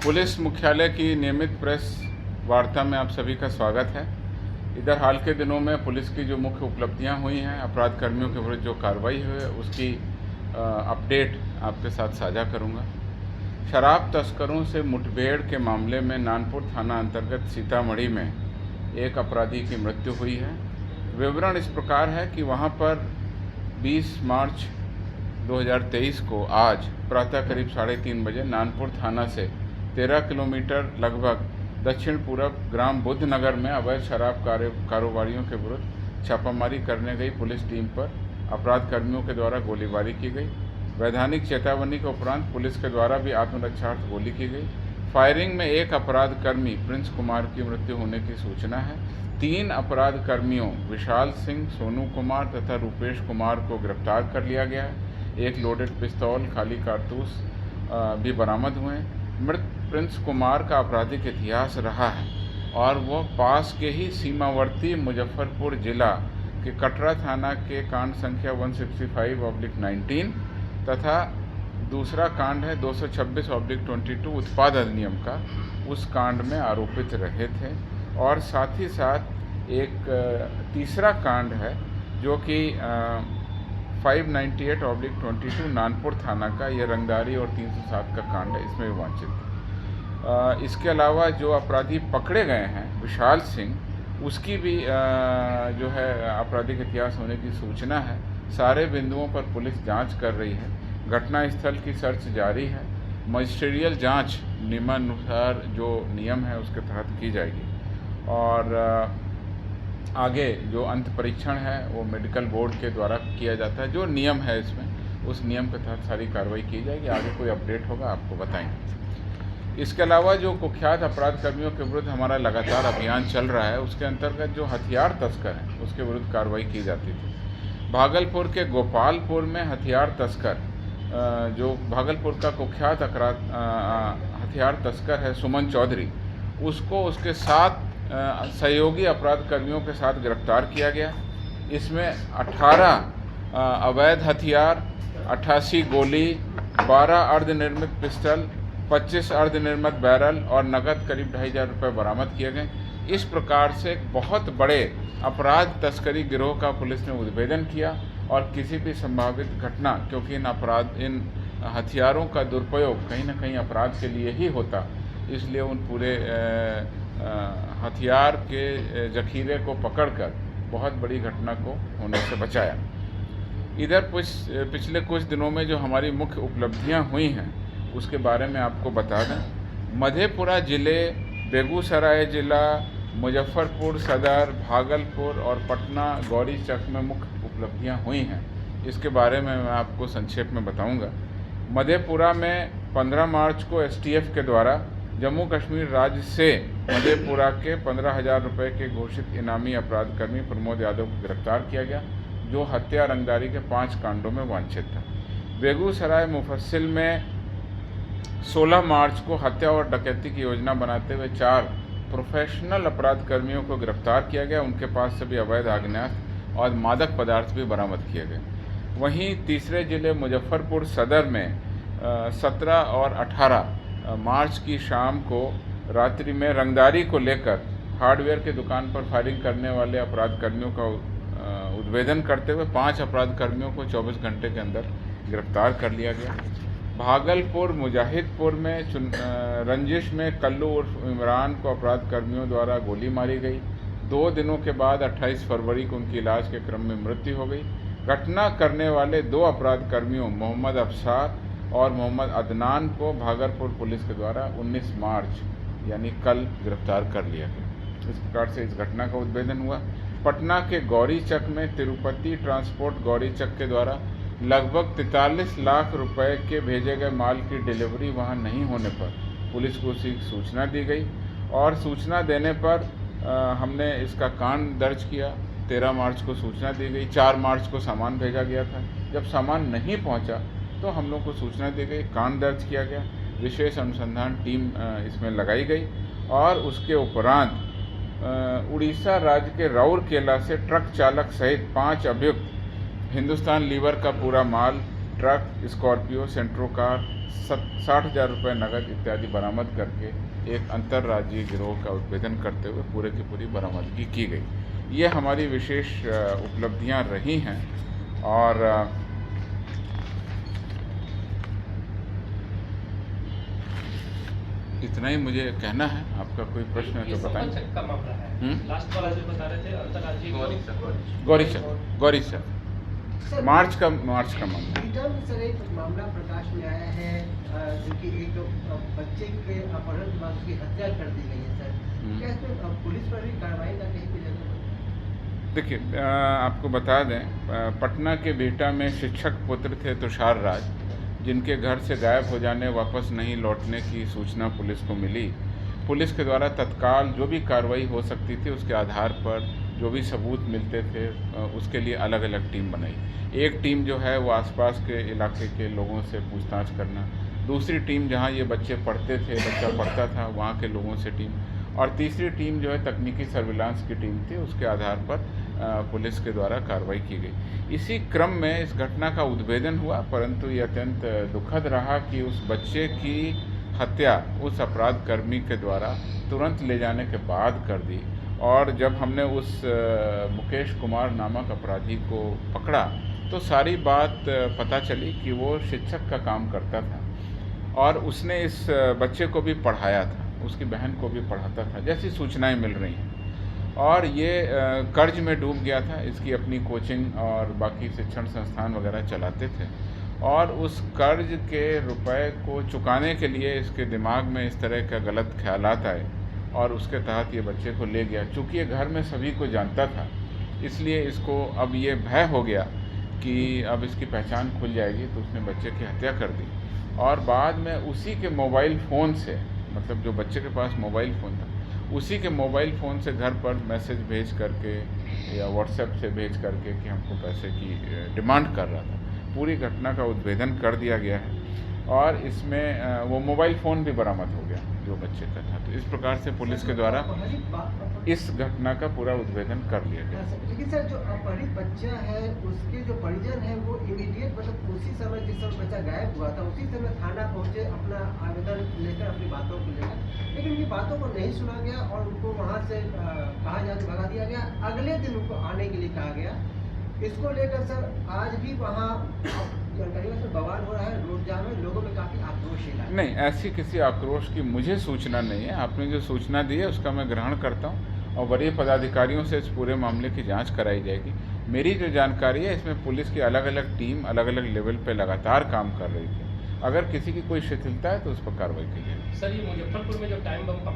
Police मुख्यालय की नियमित प्रेस वार्ता में आप सभी का स्वागत है। इधर हाल के दिनों में पुलिस की जो मुख्य उपलब्धियां हुई हैं, अपराध कर्मियों के विरुद्ध जो कार्रवाई हुई है, उसकी अपडेट आपके साथ साझा करूंगा। शराब तस्करों से मुठभेड़ के मामले में नानपुर थाना अंतर्गत सीतामढ़ी में एक अपराधी की मृत्यु हुई है। विवरण इस प्रकार है कि वहां पर 20 मार्च 2023 को आज प्रातः करीब 3:30 बजे नानपुर थाना से 13 किलोमीटर लगभग दक्षिण पूर्व ग्राम बुद्ध नगर में अवैध शराब कारोबारियों के विरुद्ध छापामारी करने गई पुलिस टीम पर अपराध कर्मियों के द्वारा गोलीबारी की गई। वैधानिक चेतावनी के उपरांत पुलिस के द्वारा भी आत्मरक्षार्थ गोली की गई। फायरिंग में एक अपराध कर्मी प्रिंस कुमार की मृत्यु होने की सूचना है। 3 अपराध कर्मियों विशाल सिंह, सोनू कुमार तथा रूपेश कुमार को गिरफ्तार कर लिया गया है। एक लोडेड पिस्तौल, खाली कारतूस भी बरामद हुए हैं। मृत प्रिंस कुमार का आपराधिक इतिहास रहा है और वह पास के ही सीमावर्ती मुजफ्फरपुर जिला के कटरा थाना के कांड संख्या 165/19 तथा दूसरा कांड है 226/22 उत्पाद अधिनियम का, उस कांड में आरोपित रहे थे। और साथ ही साथ एक तीसरा कांड है जो कि 598/22 नानपुर थाना का, यह रंगदारी और 307 का कांड है, इसमें भी वांछित है। इसके अलावा जो अपराधी पकड़े गए हैं विशाल सिंह, उसकी भी जो है आपराधिक इतिहास होने की सूचना है। सारे बिंदुओं पर पुलिस जांच कर रही है। घटनास्थल की सर्च जारी है। मजिस्ट्रियल जांच नियमानुसार जो नियम है उसके तहत की जाएगी और आगे जो अंत परीक्षण है वो मेडिकल बोर्ड के द्वारा किया जाता है। जो नियम है इसमें, उस नियम के तहत सारी कार्रवाई की जाएगी। आगे कोई अपडेट होगा आपको बताएंगे। इसके अलावा जो कुख्यात अपराध कर्मियों के विरुद्ध हमारा लगातार अभियान चल रहा है, उसके अंतर्गत जो हथियार तस्कर हैं उसके विरुद्ध कार्रवाई की जाती थी। भागलपुर के गोपालपुर में हथियार तस्कर, जो भागलपुर का कुख्यात हथियार तस्कर है सुमन चौधरी, उसको उसके 7 सहयोगी अपराध कर्मियों के साथ गिरफ्तार किया गया। इसमें 18 अवैध हथियार, 88 गोली, 12 अर्धनिर्मित पिस्टल, 25 अर्धनिर्मित बैरल और नकद करीब 2,500 रुपये बरामद किए गए। इस प्रकार से एक बहुत बड़े अपराध तस्करी गिरोह का पुलिस ने उद्भेदन किया और किसी भी संभावित घटना, क्योंकि इन हथियारों का दुरुपयोग कहीं ना कहीं अपराध के लिए ही होता, इसलिए उन पूरे हथियार के जखीरे को पकड़कर बहुत बड़ी घटना को होने से बचाया। इधर पिछले कुछ दिनों में जो हमारी मुख्य उपलब्धियां हुई हैं उसके बारे में आपको बता दें। मधेपुरा जिले, बेगूसराय जिला, मुजफ्फरपुर सदर, भागलपुर और पटना गौरीचक में मुख्य उपलब्धियां हुई हैं। इसके बारे में मैं आपको संक्षेप में बताऊंगा। मधेपुरा में 15 मार्च को एसटीएफ के द्वारा जम्मू कश्मीर राज्य से मधेपुरा के 15,000 रुपये के घोषित इनामी अपराध कर्मी प्रमोद यादव को गिरफ्तार किया गया, जो हत्या रंगदारी के 5 कांडों में वांछित था। बेगूसराय मुफस्सिल में 16 मार्च को हत्या और डकैती की योजना बनाते हुए 4 प्रोफेशनल अपराध कर्मियों को गिरफ्तार किया गया। उनके पास से भी अवैध आग्नेयास्त्र और मादक पदार्थ भी बरामद किए गए। वहीं तीसरे जिले मुजफ्फरपुर सदर में 17 और 18 मार्च की शाम को रात्रि में रंगदारी को लेकर हार्डवेयर की दुकान पर फायरिंग करने वाले अपराध कर्मियों का उद्भेदन करते हुए 5 अपराध कर्मियों को 24 घंटे के अंदर गिरफ्तार कर लिया गया। भागलपुर मुजाहिदपुर में रंजिश में कल्लू उर्फ इमरान को अपराध कर्मियों द्वारा गोली मारी गई। 2 दिनों के बाद 28 फरवरी को उनकी इलाज के क्रम में मृत्यु हो गई। घटना करने वाले 2 अपराध कर्मियों मोहम्मद अफसार और मोहम्मद अदनान को भागलपुर पुलिस के द्वारा 19 मार्च यानी कल गिरफ्तार कर लिया गया। इस प्रकार से इस घटना का उद्भेदन हुआ। पटना के गौरीचक में तिरुपति ट्रांसपोर्ट गौरीचक के द्वारा लगभग 43 लाख रुपए के भेजे गए माल की डिलीवरी वहां नहीं होने पर पुलिस को उसकी सूचना दी गई और सूचना देने पर हमने इसका कांड दर्ज किया। 13 मार्च को सूचना दी गई, 4 मार्च को सामान भेजा गया था। जब सामान नहीं पहुंचा तो हम लोग को सूचना दी गई, कांड दर्ज किया गया, विशेष अनुसंधान टीम इसमें लगाई गई और उसके उपरांत उड़ीसा राज्य के राउरकेला से ट्रक चालक सहित 5 अभियुक्त हिंदुस्तान लीवर का पूरा माल, ट्रक, स्कॉर्पियो, सेंट्रो कार, 60,000 रुपये नकद इत्यादि बरामद करके एक अंतर्राज्यीय गिरोह का उद्भेदन करते हुए पूरे की पूरी बरामदगी की गई। ये हमारी विशेष उपलब्धियां रही हैं और इतना ही मुझे कहना है। आपका कोई प्रश्न है तो बताएं। का मामला है। लास्ट वाला जो बता रहे थे अंतर्राज्यीय गौरी सर मार्च का मामला। सर एक मामला प्रकाश में आया है जो कि एक बच्चे के अपहरण के बाद उसकी हत्या कर दी गई है सर। क्या इसमें पुलिस पर भी कार्रवाई का कहीं पे जरूरत? देखिए, आपको बता दें, पटना के बिहटा में शिक्षक पुत्र थे तुषार राज, जिनके घर से गायब हो जाने, वापस नहीं लौटने की सूचना पुलिस को मिली। पुलिस के द्वारा तत्काल जो भी कार्रवाई हो सकती थी उसके आधार पर जो भी सबूत मिलते थे उसके लिए अलग अलग टीम बनाई। एक टीम जो है वो आसपास के इलाके के लोगों से पूछताछ करना, दूसरी टीम जहाँ ये बच्चा पढ़ता था वहाँ के लोगों से टीम, और तीसरी टीम जो है तकनीकी सर्विलांस की टीम थी। उसके आधार पर पुलिस के द्वारा कार्रवाई की गई। इसी क्रम में इस घटना का उद्भेदन हुआ, परंतु ये अत्यंत दुखद रहा कि उस बच्चे की हत्या उस अपराध कर्मी के द्वारा तुरंत ले जाने के बाद कर दी। और जब हमने उस मुकेश कुमार नामक अपराधी को पकड़ा तो सारी बात पता चली कि वो शिक्षक का काम करता था और उसने इस बच्चे को भी पढ़ाया था, उसकी बहन को भी पढ़ाता था, जैसी सूचनाएं मिल रही हैं। और ये कर्ज में डूब गया था। इसकी अपनी कोचिंग और बाकी शिक्षण संस्थान वगैरह चलाते थे और उस कर्ज के रुपए को चुकाने के लिए इसके दिमाग में इस तरह का गलत ख्यालात आए और उसके तहत ये बच्चे को ले गया। चूँकि ये घर में सभी को जानता था, इसलिए इसको अब ये भय हो गया कि अब इसकी पहचान खुल जाएगी, तो उसने बच्चे की हत्या कर दी। और बाद में उसी के मोबाइल फ़ोन से, मतलब जो बच्चे के पास मोबाइल फ़ोन था, उसी के मोबाइल फ़ोन से घर पर मैसेज भेज करके या व्हाट्सएप से भेज करके कि हमको पैसे की डिमांड कर रहा था। पूरी घटना का उद्भेदन कर दिया गया है और इसमें वो मोबाइल फ़ोन भी बरामद हो गया जो बच्चे का था। तो इस प्रकार से पुलिस के द्वारा इस घटना का पूरा उद्भेदन कर लिया गया। लेकिन सर, जो अपहरित बच्चा है उसके जो परिजन है वो इमीडिएट मतलब उसी समय जिस समय बच्चा गायब हुआ था उसी समय थाना पहुंचे अपना आवेदन लेकर, अपनी बातों को लेकर, लेकिन उनकी बातों को नहीं सुना गया और उनको वहाँ से कहा जाके भगा दिया गया। अगले दिन उनको आने के लिए कहा गया। इसको लेकर सर आज भी वहाँ बवाल हो रहा है, रोड जाम है, लोगों में काफ़ी आक्रोश है। नहीं, ऐसी किसी आक्रोश की मुझे सूचना नहीं है। आपने जो सूचना दी है उसका मैं ग्रहण करता हूँ और वरीय पदाधिकारियों से इस पूरे मामले की जांच कराई जाएगी। मेरी जो जानकारी है इसमें पुलिस की अलग अलग टीम अलग अलग लेवल पे लगातार काम कर रही थी। अगर किसी की कोई शिथिलता है तो उस पर कार्रवाई की जाएगी। सर, ये मुजफ्फरपुर में जो टाइम बम पकड़ा